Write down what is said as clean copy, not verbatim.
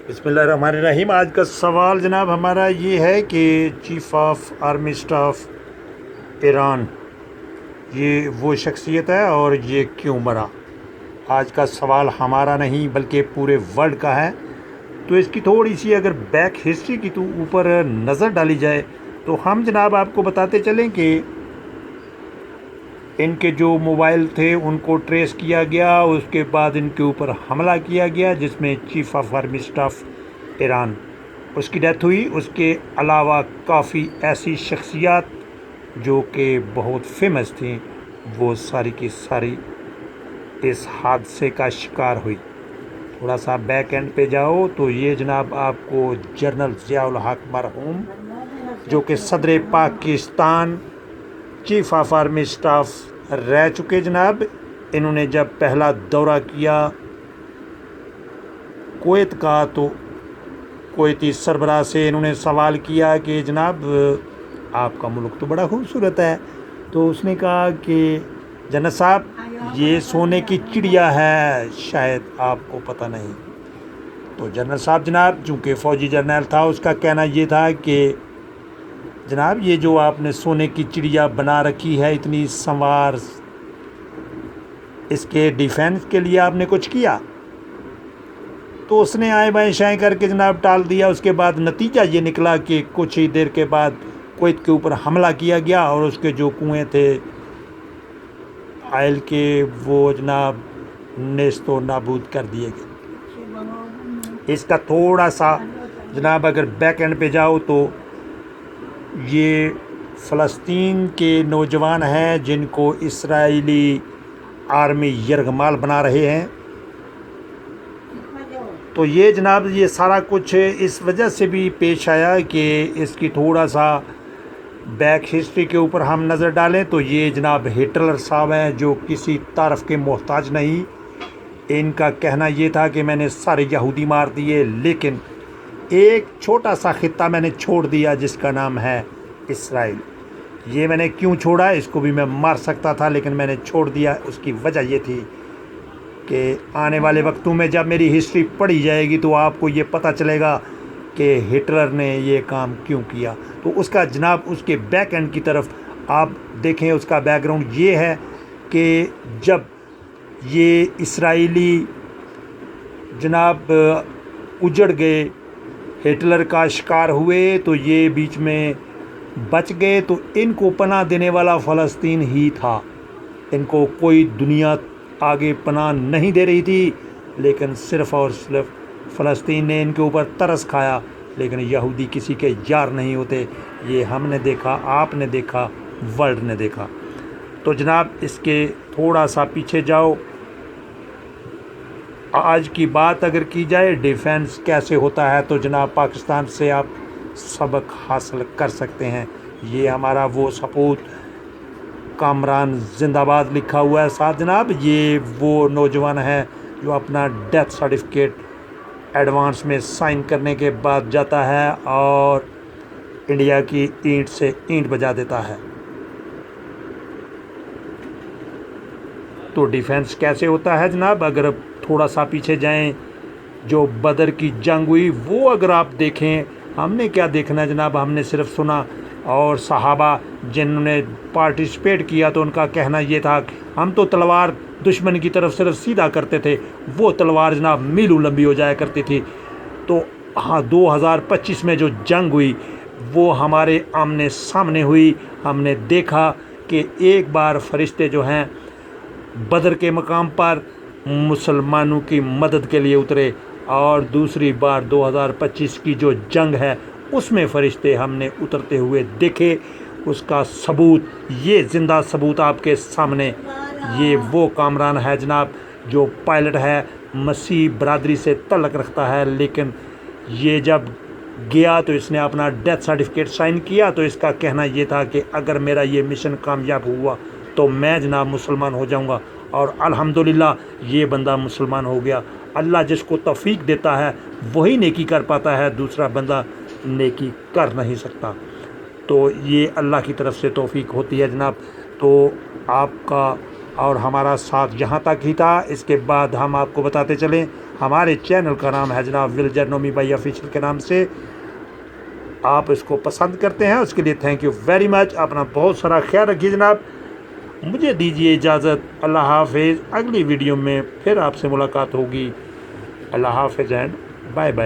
बिस्मिल्लाहिर्रहमानिर्रहीम। आज का सवाल जनाब हमारा ये है कि chief of army staff Iran ये वो शख्सियत है और ये क्यों मरा। आज का सवाल हमारा नहीं बल्कि पूरे वर्ल्ड का है। तो इसकी थोड़ी सी अगर बैक हिस्ट्री की तो ऊपर नज़र डाली जाए तो हम जनाब आपको बताते चलें कि इनके जो मोबाइल थे उनको ट्रेस किया गया, उसके बाद इनके ऊपर हमला किया गया जिसमें chief of army staff Iran उसकी डेथ हुई। उसके अलावा काफ़ी ऐसी शख्सियात जो कि बहुत फेमस थी वो सारी की सारी इस हादसे का शिकार हुई। थोड़ा सा बैक एंड पे जाओ तो ये जनाब आपको जनरल ज़िया-उल हक मरहूम जो कि सदर Pakistan chief of army staff रह चुके जनाब। इन्होंने जब पहला दौरा किया कुवैत का तो कुवैती सरबराह से इन्होंने सवाल किया कि जनाब आपका मुल्क तो बड़ा खूबसूरत है। तो उसने कहा कि जनरल साहब ये सोने की चिड़िया है, शायद आपको पता नहीं। तो जनरल साहब जनाब चूँकि फ़ौजी जर्नल था उसका कहना ये था कि जनाब ये जो आपने सोने की चिड़िया बना रखी है इतनी संवार, इसके डिफेंस के लिए आपने कुछ किया? तो उसने आए बाएँ शाएँ करके जनाब टाल दिया। उसके बाद नतीजा ये निकला कि कुछ ही देर के बाद कुवैत के ऊपर हमला किया गया और उसके जो कुएँ थे आयल के वो जनाब नेस्तो नाबूद कर दिए गए। इसका थोड़ा सा जनाब अगर बैक एंड पे जाओ तो ये फ़लस्तीन के नौजवान हैं जिनको इसराइली आर्मी यरगमाल बना रहे हैं। तो ये जनाब ये सारा कुछ इस वजह से भी पेश आया कि इसकी थोड़ा सा बैक हिस्ट्री के ऊपर हम नज़र डालें तो ये जनाब हिटलर साहब हैं जो किसी तारफ़ के मोहताज नहीं। इनका कहना ये था कि मैंने सारे यहूदी मार दिए लेकिन एक छोटा सा ख़ित्ता मैंने छोड़ दिया जिसका नाम है इसराइल। ये मैंने क्यों छोड़ा, इसको भी मैं मार सकता था लेकिन मैंने छोड़ दिया। उसकी वजह ये थी कि आने वाले वक्तों में जब मेरी हिस्ट्री पढ़ी जाएगी तो आपको ये पता चलेगा कि हिटलर ने ये काम क्यों किया। तो उसका जनाब उसके बैक एंड की तरफ आप देखें, उसका बैकग्राउंड ये है कि जब ये इसराइली जनाब उजड़ गए, हिटलर का शिकार हुए तो ये बीच में बच गए। तो इनको पनाह देने वाला फ़लस्तीन ही था। इनको कोई दुनिया आगे पनाह नहीं दे रही थी लेकिन सिर्फ़ और सिर्फ फ़लस्तीन ने इनके ऊपर तरस खाया। लेकिन यहूदी किसी के यार नहीं होते, ये हमने देखा, आपने देखा, वर्ल्ड ने देखा। तो जनाब इसके थोड़ा सा पीछे जाओ। आज की बात अगर की जाए डिफेंस कैसे होता है तो जनाब पाकिस्तान से आप सबक हासिल कर सकते हैं। ये हमारा वो सपूत कामरान जिंदाबाद लिखा हुआ है साथ जनाब। ये वो नौजवान है जो अपना डेथ सर्टिफिकेट एडवांस में साइन करने के बाद जाता है और इंडिया की ईंट से ईंट बजा देता है। तो डिफेंस कैसे होता है जनाब, अगर थोड़ा सा पीछे जाएं, जो बदर की जंग हुई वो अगर आप देखें, हमने क्या देखना है जनाब, हमने सिर्फ सुना। और सहाबा जिन्होंने पार्टिसिपेट किया तो उनका कहना ये था हम तो तलवार दुश्मन की तरफ सिर्फ सीधा करते थे, वो तलवार जनाब मीलों लंबी हो जाया करती थी। तो हाँ 2025 में जो जंग हुई वो हमारे आमने सामने हुई। हमने देखा कि एक बार फरिश्ते जो हैं बदर के मकाम पर मुसलमानों की मदद के लिए उतरे और दूसरी बार 2025 की जो जंग है उसमें फ़रिश्ते हमने उतरते हुए देखे। उसका सबूत ये ज़िंदा सबूत आपके सामने, ये वो कामरान है जनाब जो पायलट है, मसीह बरादरी से तल्लक़ रखता है लेकिन ये जब गया तो इसने अपना डेथ सर्टिफिकेट साइन किया। तो इसका कहना ये था कि अगर मेरा ये मिशन कामयाब हुआ तो मैं जनाब मुसलमान हो जाऊंगा और अल्हम्दुलिल्लाह ये बंदा मुसलमान हो गया। अल्लाह जिसको तौफीक देता है वही नेकी कर पाता है, दूसरा बंदा नेकी कर नहीं सकता। तो ये अल्लाह की तरफ से तौफीक होती है जनाब। तो आपका और हमारा साथ यहाँ तक ही था। इसके बाद हम आपको बताते चलें, हमारे चैनल का नाम है जनाब विलेजर नोमी भाई ऑफिशियल के नाम से। आप इसको पसंद करते हैं, उसके लिए थैंक यू वेरी मच। अपना बहुत सारा ख्याल रखिए जनाब। मुझे दीजिए इजाज़त। अल्लाह हाफिज़। अगली वीडियो में फिर आपसे मुलाकात होगी। अल्लाह हाफिज़ एंड बाय बाय।